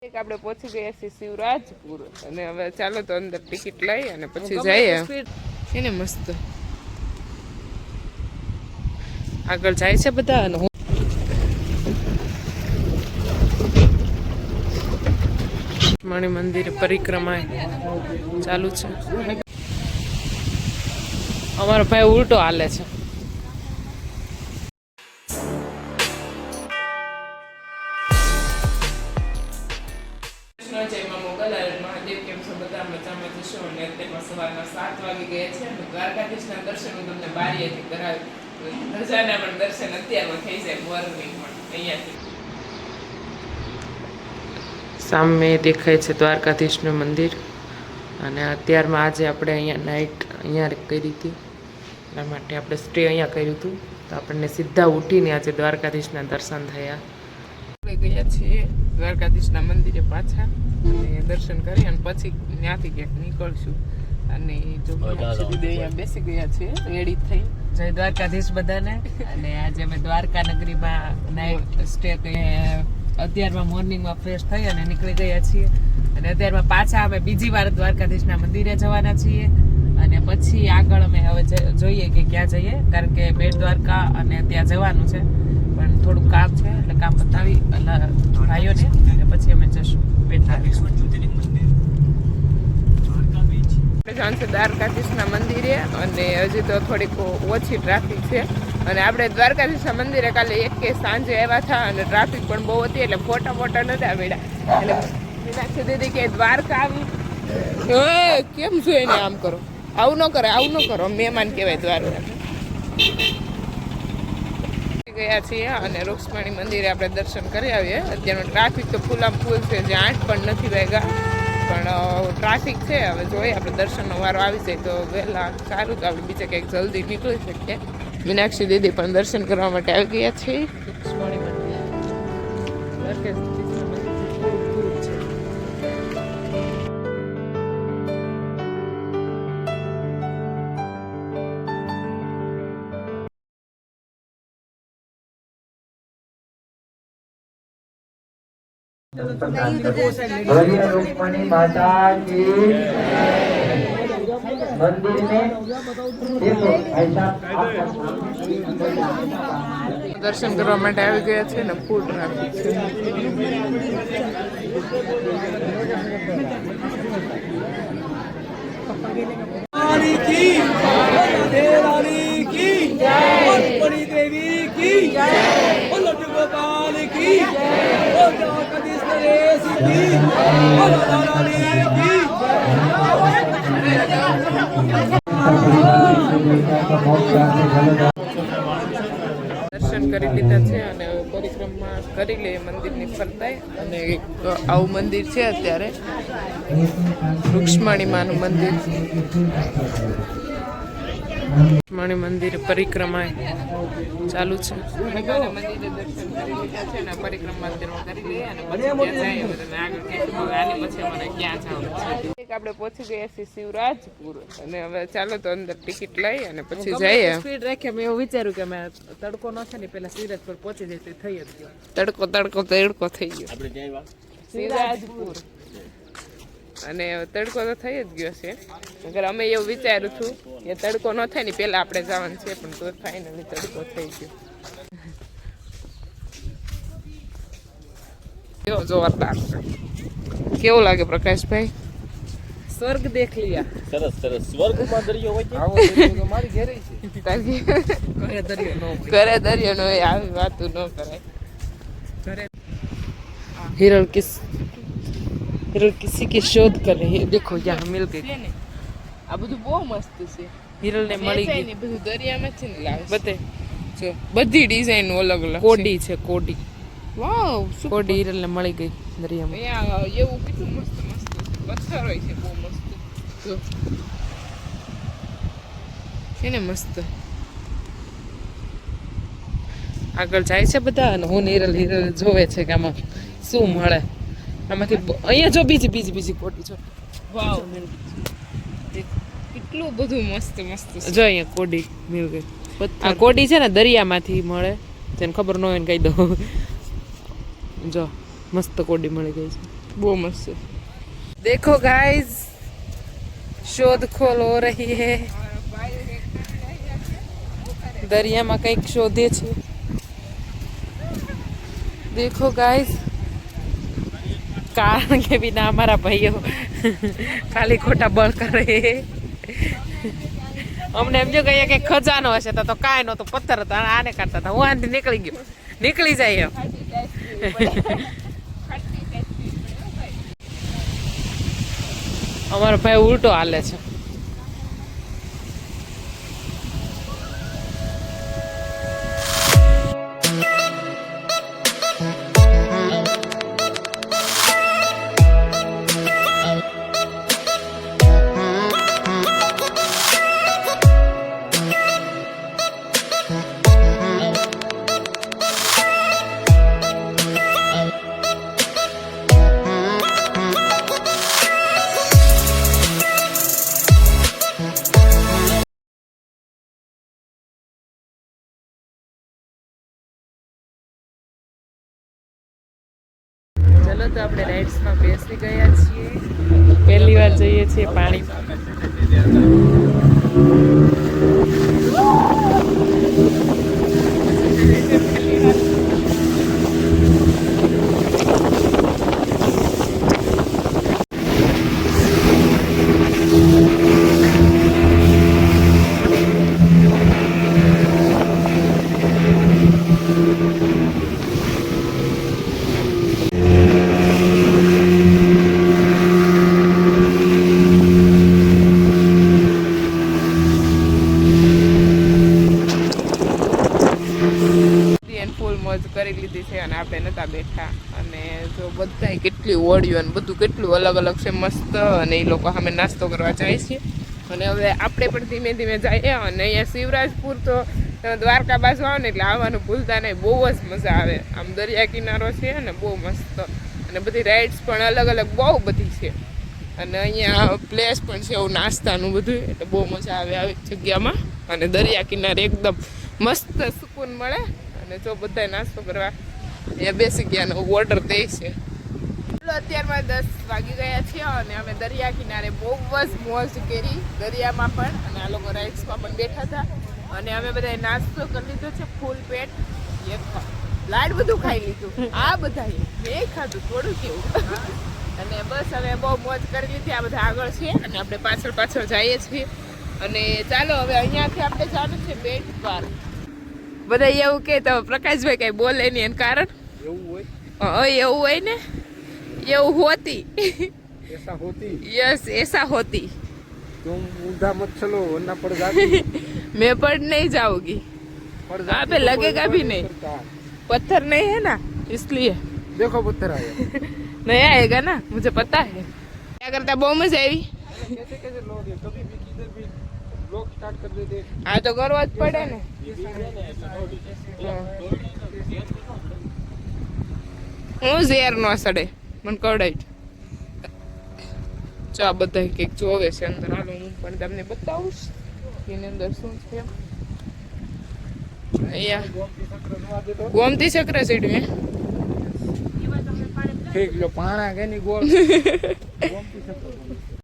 આપણે પહોંચી ગયા છીએ શિવરાજપુર અને હવે ચાલો તો અંદર ટિકિટ લઈ અને પછી જઈએ છે ને મસ્ત આગળ જાય છે બધા અને મણિ મંદિર પરિક્રમા ચાલુ છે અમારો ભાઈ ઉલટો હાલે છે સવારના 7 વાગી ગયા છે અને દ્વારકાધીશના દર્શન હું તમને બારીએથી કરાવી ધજાના પણ દર્શન અત્યારમાં થઈ જાય મોર્નિંગમાં અહીંયાથી સામે દેખાય છે દ્વારકાધીશનું મંદિર અને અત્યારમાં આજે આપણે અહીંયા નાઇટ અહીંયા કરી હતી એટલા માટે આપણે સ્ટે અહીંયા કર્યું હતું તો આપણને સીધા ઉઠીને આજે દ્વારકાધીશના દર્શન થયા આપણે ગયા છીએ દ્વારકાધીશના મંદિરે પાછા અને દર્શન કરી અને પછી ત્યાંથી ક્યાંક નીકળશું અને જો અહીંયા બેસી ગયા છે રેડી થઈ જય દ્વારકાધીશ બધાને અને આજે અમે દ્વારકા નગરીમાં નાઇટ સ્ટે કરી અત્યારમાં મોર્નિંગમાં ફ્રેશ થઈ અને નીકળી ગયા છીએ અને અત્યારમાં પાછા અમે બીજી વાર દ્વારકાધીશના મંદિરે જવાના છીએ અને પછી આગળ અમે હવે જોઈએ કે ક્યાં જઈએ કારણ કે બેટ દ્વારકા અને ત્યાં જવાનું છે પણ થોડુંક કામ છે એટલે કામ બતાવી ભાઈઓને અને પછી અમે જશું બેટ દ્વારકાધીશના મંદિરે અને હજી તો થોડીક ઓછી ટ્રાફિક છે અને આપણે દ્વારકાધીશના મંદિરે કાલે એક કે સાંજે આવ્યા હતા અને ટ્રાફિક પણ બહુ હતી એટલે ફોટા નતા મળ્યા એટલે મીનાક્ષી દીદી કે દ્વારકા આવી કેમ છું એને આમ કરો આવું ન કરો મહેમાન કહેવાય દ્વારકા ગયા છીએ અને રૂક્ષ્મણી મંદિરે આપણે દર્શન કરી આવીએ અત્યારનો ટ્રાફિક તો ફૂલામ ફૂલ છે જે 8 પણ નથી વાગ્યા પણ ટ્રાફિક છે હવે જોઈએ આપણે દર્શનનો વારો આવી જાય તો વહેલા સારું તો આપણે બીજે કંઈક જલ્દી નીકળી શકીએ મીનાક્ષી દીદી પણ દર્શન કરવા માટે આવી ગયા છે રૂક્ષ્મણી મંદિર रुक्मणी माता की मंदिर में देखो ऐसा દર્શન કરવા માટે આવી ગયા છે ને ફૂલ ટ્રાફિક છે દર્શન કરી લીધા છે અને પરિક્રમા કરી લે મંદિરની ફરતાય અને એક આવું મંદિર છે અત્યારે રૂક્ષ્મણી માનું મંદિર રૂક્ષ્મણી મંદિર પરિક્રમા ચાલુ છે મંદિરે દર્શન કરી લીધા છે અને પરિક્રમા કરી લઈએ અને પછી આગળ પછી મને ક્યાં જવાનું છે આપણે પહોંચી ગયા છીએ શિવરાજપુર અને હવે ચાલો તો અંદર ટિકિટ લઈ અને પછી જઈએ સ્પીડ રાખીએ મેં એવું વિચાર્યું કે મેં તડકો ન છે ને પેલા શિવરાજપુર પહોંચી જાય તો થઈ જ ગયો તડકો થઈ ગયો શિવરાજપુર અને તડકો તો થઈ જ ગયો છે અગર અમે એવું વિચાર્યું હતું કે તડકો ન થાય ને પેલા આપણે જવાનું છે પણ તો ફાઇનલી તડકો થઈ ગયો જોરદાર કેવું લાગે પ્રકાશભાઈ સ્વર્ગ દેખ લિયા સરસ સ્વર્ગમાં દરિયો હોય આવો દરિયો મારી ઘરે છે તારી ઘરે દરિયો નો આવી વાતો ન કરાય ઘરે हिरण किसी की शोध कर रही है देखो यहाँ मिल गई આ બધું બહુ મસ્ત છે હિરલ ને મળી ગઈ બધું દરિયામાં છે ને લાવે બતે જો બધી ડિઝાઇન અલગ અલગ કોડી છે કોડી વાવ કોડી હિરલ ને મળી ગઈ દરિયામાં અહીંયા એવું કેટલું મસ્ત પથ્થર હોય છે બહુ મસ્ત જો છે ને મસ્ત આગળ જાય છે બધા અને હું હિરલ જોવે છે કે આમાં શું મળે આમાંથી અહીંયા જો બીજી કોટી જો વાવ કેટલું બધું મસ્ત જો અહીંયા કોડી મિલ ગઈ આ કોડી છે ને દરિયામાંથી મળે જેને ખબર ન હોય ને કહી દો જો મસ્ત કોડી મળી ગઈ છે બહુ મસ્ત છે. देखो गाइस शोधखोल हो रही है. દરિયામાં કંઈક શોધે છે. देखो गाइस કારણ કે વિના અમારા ભાઈઓ ખાલી ખોટા બળ કરે. અમને એમ જો કહીએ કે ખજાનો હશે તો કાંઈ નહોતો, પથ્થર હતા, આને કાઢતા હતા. હું આનાથી નીકળી ગયો, નીકળી જાય એમ. અમારો ભાઈ ઉલટો હાલે છે. ચલો તો આપણે રાઇડ્સમાં બેસી ગયા છીએ. પહેલી વાર જઈએ છીએ પાણીમાં. ફૂલ મોજ કરી લીધી છે અને આપણે નતા બેઠા. અને જો બધાય કેટલી ઓળ્યું અને બધું કેટલું અલગ અલગ છે, મસ્ત. અને એ લોકો સામે નાસ્તો કરવા જાય છે. અને હવે આપણે પણ ધીમે ધીમે જઈએ. અને અહીંયા શિવરાજપુર તો દ્વારકા બાજુ આવે ને એટલે આવવાનું ભૂલતા નહીં. બહુ જ મજા આવે. આમ દરિયા કિનારો છે અને બહુ મસ્ત. અને બધી રાઇડ્સ પણ અલગ અલગ બહુ બધી છે. અને અહીંયા પ્લેસ પણ છે એવું નાસ્તાનું બધું, એટલે બહુ મજા આવે આવી જગ્યામાં. અને દરિયા કિનારે એકદમ મસ્ત સુકૂન મળે. અને જો બધા નાસ્તો કરવા અહીંયા બેસી ગયા, ઓર્ડર દે છે. અત્યારમાં 10 વાગી ગયા છે અને અમે દરિયા કિનારે બહુ જ મોજ કરી, દરિયામાં પણ. અને આ લોકો રાઇડ્સમાં પણ બેઠા હતા. અને અમે બધાએ નાસ્તો કરી લીધો છે ફૂલ પેટ. લાડ બધું ખાઈ લીધું. આ બધા મેં ખાધું થોડું કેવું. અને બસ હવે બહુ મોજ કરી લીધી. આ બધા આગળ છે અને આપણે પાછળ પાછળ જઈએ છીએ. અને ચાલો હવે અહીંયાથી આપણે જવાનું છે બેટ પાર્ક. બધા એવું કે તો પ્રકાશભાઈ કઈ બોલે નહીં એનું કારણ એવું હોય ને, એવું હોતી. ऐसा होती यस ऐसा होती. तुम ऊंधा मत चलो वरना पड़ जाती. मैं पड़ नहीं जाऊंगी. वहाँ पे लगेगा भी नहीं. पत्थर नहीं है ना इसलिए. देखो पत्थर आया. नहीं आएगा ना, मुझे पता है. क्या करता बहुत मजा आई. कैसे कैसे लोग कभी भी किधर भी ब्लॉग स्टार्ट कर देते. हाँ तो करवा જ પડે ને. હું ઝેર નો સડે મને કવડાય. ચા બધા કંઈક જોવે છે અંદર. હાલો હું પણ તમને બતાવું એની અંદર શું છે. અહીંયા ગોમતી ચક્ર ચડ્યું. फेंक लो पाना के नहीं गोल.